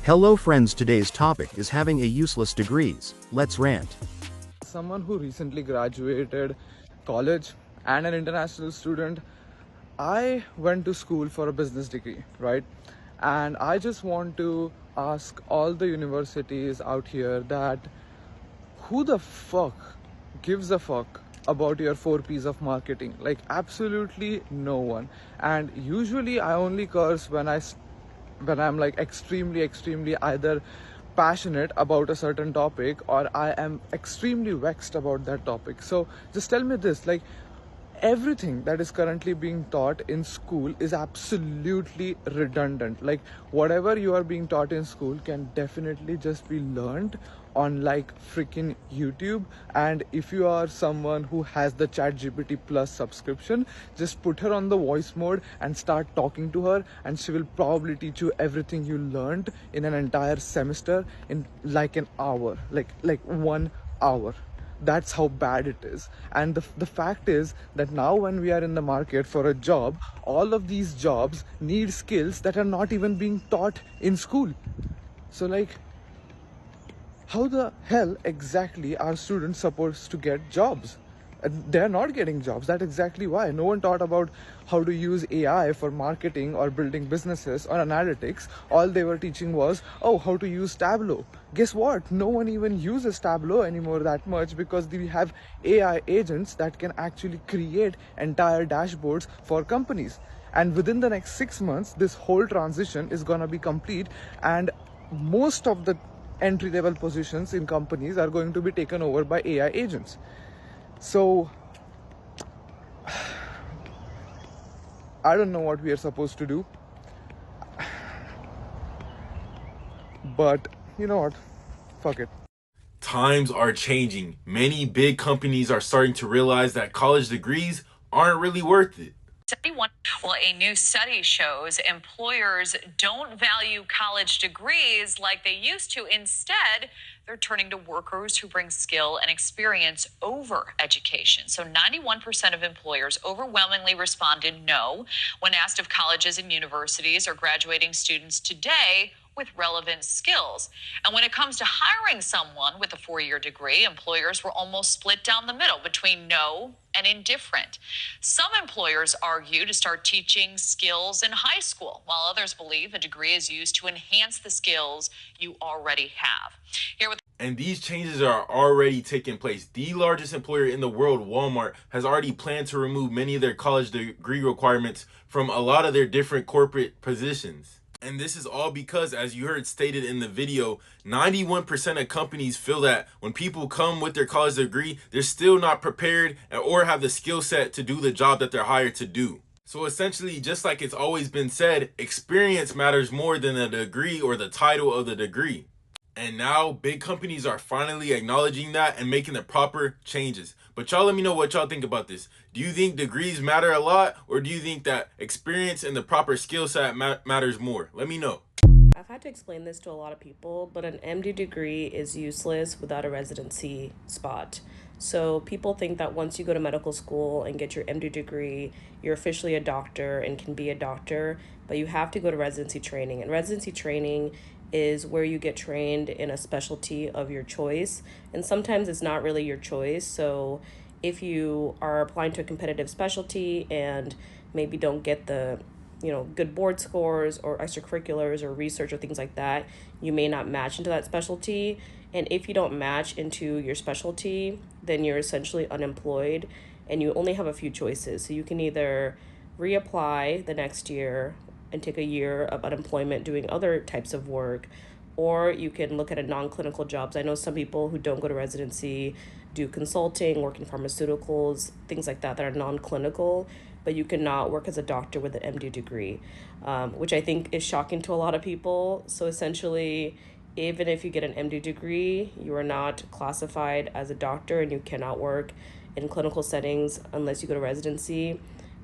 Hello friends, today's topic is having a useless degrees. Let's rant. Someone who recently graduated college and an international student, I went to school for a business degree, right? And I just want to ask all the universities out here that who the fuck gives a fuck about your 4 P's of marketing? Like, absolutely no one. And usually I only curse when I'm like extremely either passionate about a certain topic or I am extremely vexed about that topic. So just tell me this, like, everything that is currently being taught in school is absolutely redundant. Like, whatever you are being taught in school can definitely just be learned on like freaking YouTube. And if you are someone who has the ChatGPT Plus subscription, just put her on the voice mode and start talking to her, and she will probably teach you everything you learned in an entire semester in like an hour, like 1 hour. That's how bad it is. And the fact is that now when we are in the market for a job, all of these jobs need skills that are not even being taught in school. So like, how the hell exactly are students supposed to get jobs? They're not getting jobs. That's exactly why. No one taught about how to use AI for marketing or building businesses or analytics. All they were teaching was, oh, how to use Tableau. Guess what? No one even uses Tableau anymore that much, because we have AI agents that can actually create entire dashboards for companies. And within the next 6 months, this whole transition is going to be complete, and most of the entry-level positions in companies are going to be taken over by AI agents. So I don't know what we are supposed to do, but you know what? Fuck it. Times are changing. Many big companies are starting to realize that college degrees aren't really worth it. Well, a new study shows employers don't value college degrees like they used to. Instead, they're turning to workers who bring skill and experience over education. So 91% of employers overwhelmingly responded no when asked if colleges and universities are graduating students today with relevant skills. And when it comes to hiring someone with a 4-year degree, employers were almost split down the middle between no and indifferent. Some employers argue to start teaching skills in high school, while others believe a degree is used to enhance the skills you already have. And these changes are already taking place. The largest employer in the world, Walmart, has already planned to remove many of their college degree requirements from a lot of their different corporate positions. And this is all because, as you heard stated in the video, 91% of companies feel that when people come with their college degree, they're still not prepared or have the skill set to do the job that they're hired to do. So essentially, just like it's always been said, experience matters more than the degree or the title of the degree. And now big companies are finally acknowledging that and making the proper changes. But y'all let me know what y'all think about this. Do you think degrees matter a lot, or do you think that experience and the proper skill set matters more? Let me know. I've had to explain this to a lot of people, but an MD degree is useless without a residency spot. So people think that once you go to medical school and get your MD degree, you're officially a doctor and can be a doctor, but you have to go to residency training. And residency training is where you get trained in a specialty of your choice. And sometimes it's not really your choice. So if you are applying to a competitive specialty and maybe don't get the good board scores or extracurriculars or research or things like that, you may not match into that specialty. And if you don't match into your specialty, then you're essentially unemployed and you only have a few choices. So you can either reapply the next year and take a year of unemployment doing other types of work, or you can look at a non-clinical jobs. I know some people who don't go to residency do consulting, work in pharmaceuticals, things like that are non-clinical, but you cannot work as a doctor with an MD degree, which I think is shocking to a lot of people. So essentially, even if you get an MD degree, you are not classified as a doctor and you cannot work in clinical settings unless you go to residency.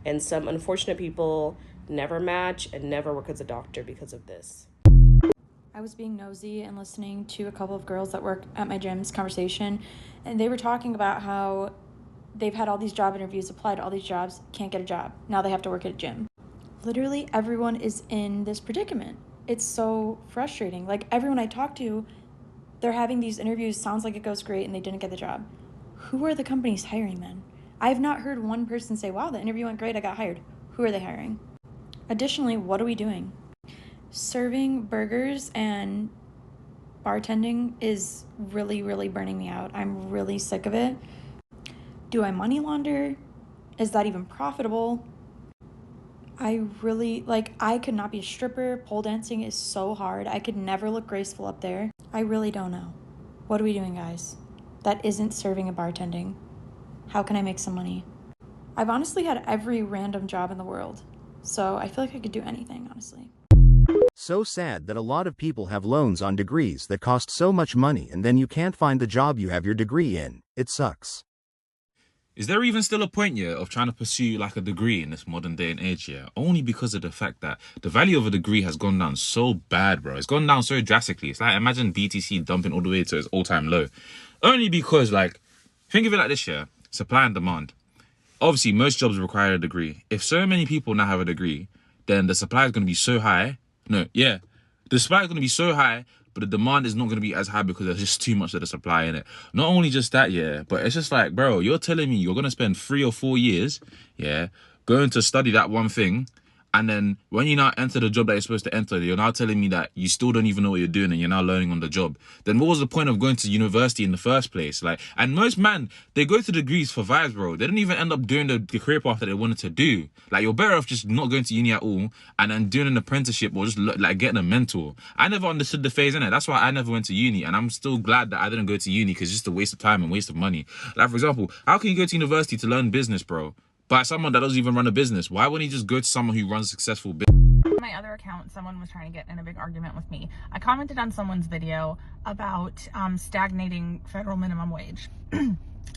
And some unfortunate people never match and never work as a doctor because of this. I was being nosy and listening to a couple of girls that work at my gym's conversation, and they were talking about how they've had all these job interviews, applied to all these jobs, can't get a job. Now they have to work at a gym. Literally everyone is in this predicament. It's so frustrating. Like, everyone I talk to, they're having these interviews, sounds like it goes great, and they didn't get the job. Who are the companies hiring then? I've not heard one person say, wow, the interview went great, I got hired. Who are they hiring? Additionally, what are we doing? Serving burgers and bartending is really, really burning me out. I'm really sick of it. Do I money launder? Is that even profitable? I could not be a stripper. Pole dancing is so hard. I could never look graceful up there. I really don't know. What are we doing, guys? That isn't serving and bartending. How can I make some money? I've honestly had every random job in the world, so I feel like I could do anything, honestly. So sad that a lot of people have loans on degrees that cost so much money and then you can't find the job you have your degree in. It sucks. Is there even still a point, yeah, of trying to pursue like a degree in this modern day and age, yeah? Only because of the fact that the value of a degree has gone down so bad, bro. It's gone down so drastically. It's like, imagine BTC dumping all the way to its all-time low. Only because, like, think of it like this, yeah? Supply and demand. Obviously, most jobs require a degree. If so many people now have a degree, then the supply is going to be so high. The supply is going to be so high, but the demand is not going to be as high because there's just too much of the supply in it. Not only just that, yeah, but it's just like, bro, you're telling me you're going to spend 3 or 4 years, yeah, going to study that one thing, and then when you now enter the job that you're supposed to enter, you're now telling me that you still don't even know what you're doing and you're now learning on the job. Then what was the point of going to university in the first place? Like, and most men, they go to degrees for vibes, bro. They don't even end up doing the career path that they wanted to do. Like, you're better off just not going to uni at all and then doing an apprenticeship or just like getting a mentor. I never understood the phase in it. That's why I never went to uni, and I'm still glad that I didn't go to uni because it's just a waste of time and waste of money. Like, for example, how can you go to university to learn business, bro? By someone that doesn't even run a business? Why wouldn't he just go to someone who runs a successful business? On my other account, someone was trying to get in a big argument with me. I commented on someone's video about stagnating federal minimum wage.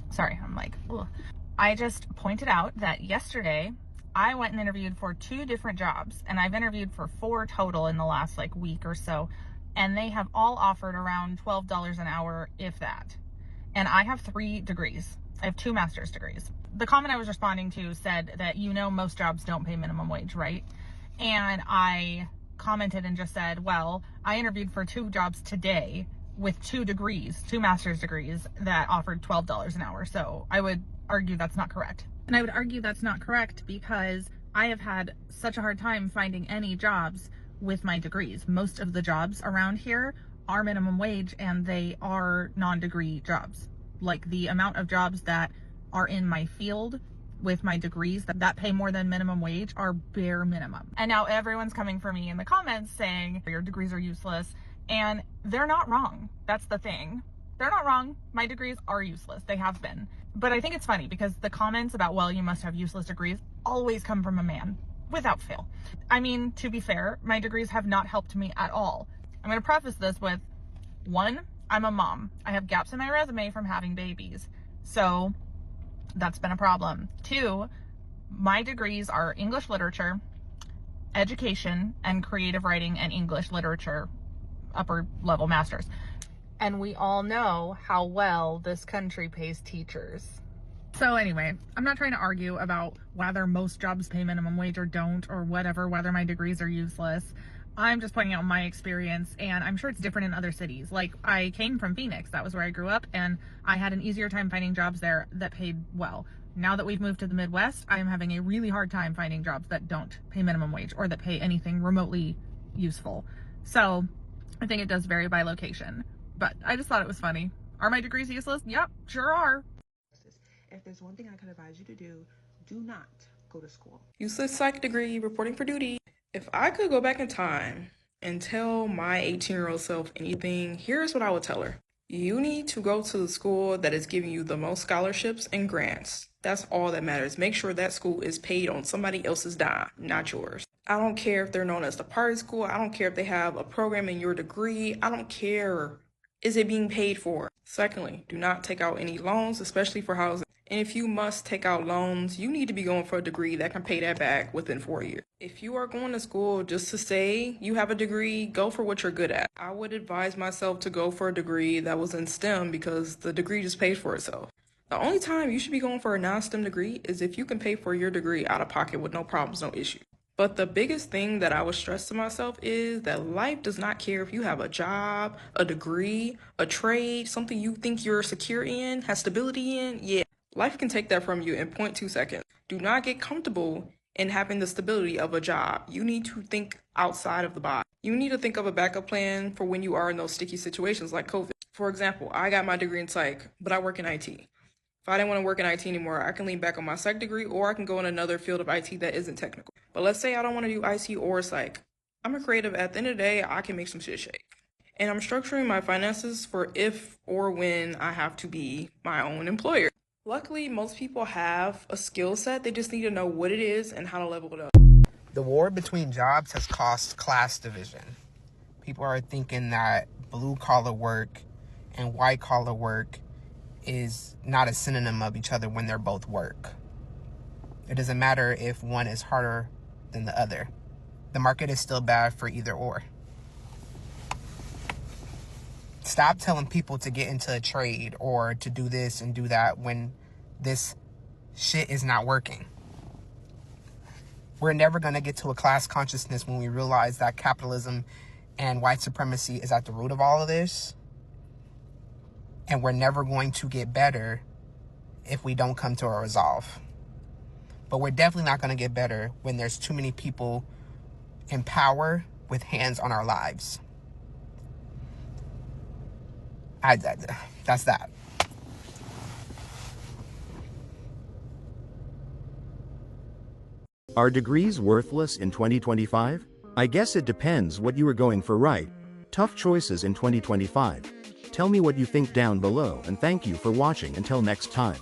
Sorry, I'm like, ugh. I just pointed out that yesterday I went and interviewed for 2 different jobs, and I've interviewed for 4 total in the last like week or so, and they have all offered around $12 an hour, if that. And I have 3 degrees. I have 2 master's degrees. The comment I was responding to said that, most jobs don't pay minimum wage, right? And I commented and just said, well, I interviewed for 2 jobs today with 2 degrees, 2 master's degrees that offered $12 an hour. So I would argue that's not correct. And I would argue that's not correct because I have had such a hard time finding any jobs with my degrees. Most of the jobs around here are minimum wage, and they are non-degree jobs. Like, the amount of jobs that are in my field with my degrees that pay more than minimum wage are bare minimum. And now everyone's coming for me in the comments saying your degrees are useless, and they're not wrong. That's the thing. They're not wrong. My degrees are useless. They have been. But I think it's funny because the comments about, well, you must have useless degrees always come from a man, without fail. I mean, to be fair, my degrees have not helped me at all. I'm going to preface this with, 1, I'm a mom. I have gaps in my resume from having babies. So that's been a problem. 2, my degrees are English literature, education, and creative writing and English literature, upper level masters. And we all know how well this country pays teachers. So anyway, I'm not trying to argue about whether most jobs pay minimum wage or don't, or whatever, whether my degrees are useless. I'm just pointing out my experience, and I'm sure it's different in other cities. Like, I came from Phoenix, that was where I grew up, and I had an easier time finding jobs there that paid well. Now that we've moved to the Midwest, I'm having a really hard time finding jobs that don't pay minimum wage or that pay anything remotely useful. So I think it does vary by location, but I just thought it was funny. Are my degrees useless? Yep, sure are. If there's one thing I could advise you to do, do not go to school. Useless psych degree, reporting for duty. If I could go back in time and tell my 18-year-old self anything, here's what I would tell her. You need to go to the school that is giving you the most scholarships and grants. That's all that matters. Make sure that school is paid on somebody else's dime, not yours. I don't care if they're known as the party school. I don't care if they have a program in your degree. I don't care. Is it being paid for? Secondly, do not take out any loans, especially for housing. And if you must take out loans, you need to be going for a degree that can pay that back within 4 years. If you are going to school just to say you have a degree, go for what you're good at. I would advise myself to go for a degree that was in STEM because the degree just pays for itself. The only time you should be going for a non-STEM degree is if you can pay for your degree out of pocket with no problems, no issue. But the biggest thing that I would stress to myself is that life does not care if you have a job, a degree, a trade, something you think you're secure in, has stability in. Yeah, life can take that from you in 0.2 seconds. Do not get comfortable in having the stability of a job. You need to think outside of the box. You need to think of a backup plan for when you are in those sticky situations like COVID. For example, I got my degree in psych, but I work in IT. If I didn't want to work in IT anymore, I can lean back on my psych degree, or I can go in another field of IT that isn't technical. But let's say I don't want to do IT or psych. I'm a creative. At the end of the day, I can make some shit shake. And I'm structuring my finances for if or when I have to be my own employer. Luckily, most people have a skill set. They just need to know what it is and how to level it up. The war between jobs has caused class division. People are thinking that blue-collar work and white-collar work is not a synonym of each other when they're both work. It doesn't matter if one is harder than the other. The market is still bad for either or. Stop telling people to get into a trade or to do this and do that when this shit is not working. We're never going to get to a class consciousness when we realize that capitalism and white supremacy is at the root of all of this. And we're never going to get better if we don't come to a resolve. But we're definitely not going to get better when there's too many people in power with hands on our lives. That's that. Are degrees worthless in 2025? I guess it depends what you were going for, right? Tough choices in 2025. Tell me what you think down below, and thank you for watching until next time.